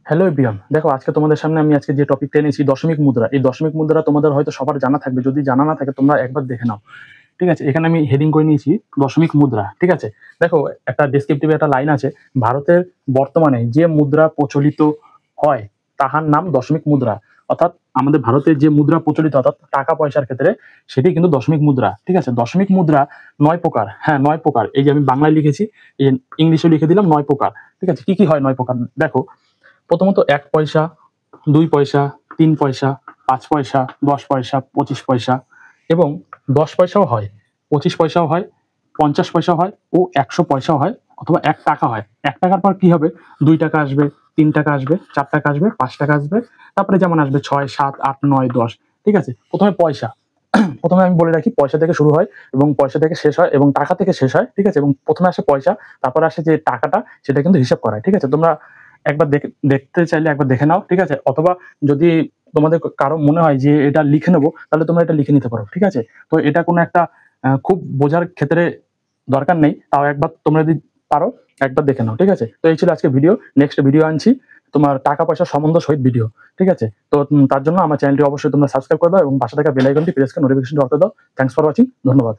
Hello everyone, দেখো আজকে তোমাদের সামনে আমি আজকে যে টপিকটা এনেছি দশমিক মুদ্রা। এই দশমিক মুদ্রা তোমাদের হয়তো সবার জানা থাকবে, যদি জানা না থাকে তোমরা একবার দেখে নাও। ঠিক আছে, এখানে আমি হেডিং করে নিয়েছি দশমিক মুদ্রা। ঠিক আছে, দেখো একটা ডেসক্রিপটিভে একটা লাইন আছে, ভারতের বর্তমানে যে মুদ্রা প্রচলিত হয় তাহার নাম দশমিক মুদ্রা। অর্থাৎ আমাদের ভারতের যে মুদ্রা প্রচলিত অর্থাৎ টাকা পয়সার ক্ষেত্রে সেটি কিন্তু দশমিক মুদ্রা। ঠিক আছে, দশমিক মুদ্রা 9 প্রকার। হ্যাঁ, 9 প্রকার। এই যে আমি বাংলায় লিখেছি, ইংলিশে লিখে দিলাম 9 প্রকার। ঠিক আছে, কি কি হয় 9 প্রকার দেখো। প্রথমত 1 পয়সা, 2 পয়সা, 3 পয়সা, 5 পয়সা, 10 পয়সা, 25 পয়সা এবং 10 পয়সাও হয়, 25 পয়সাও হয়, 50 পয়সাও হয় ও 100 পয়সাও হয়, অথবা 1 টাকা হয়। 1 টাকার পর কি হবে? 2 টাকা আসবে, 3 টাকা আসবে, 4 টাকা আসবে, 5 টাকা আসবে, তারপরে যেমন আসবে 6, 7, 8, 9, 10। ঠিক আছে, প্রথমে পয়সা। প্রথমে আমি বলে রাখি, পয়সা থেকে শুরু হয় এবং পয়সা থেকে শেষ হয় এবং টাকা থেকে শেষ হয়। ঠিক আছে, এবং প্রথমে আসে পয়সা, তারপরে আসে যে টাকাটা, সেটা কিন্তু হিসাব করা হয়। ঠিক আছে, তোমরা একবার দেখতে চাইলে একবার দেখে নাও। ঠিক আছে, অথবা যদি তোমাদের কারো মনে হয় যে এটা লিখে নেবো, তাহলে তোমরা এটা লিখে নিতে পারো। ঠিক আছে, তো এটা কোনো একটা খুব বোঝার ক্ষেত্রে দরকার নেই, তাও একবার তোমরা যদি পারো একবার দেখে নাও। ঠিক আছে, তো এই ছিল আজকে ভিডিও। নেক্সট ভিডিও আনছি তোমার টাকা পয়সা সম্বন্ধ সহিত ভিডিও। ঠিক আছে, তো তার জন্য আমার চ্যানেলটি অবশ্যই তোমরা সাবস্ক্রাইব করে দাও এবং পাশে থাকা বেল আইকনটি প্রেস করে নোটিফিকেশন অন করে দাও। থ্যাংকস ফর ওয়াচিং, ধন্যবাদ।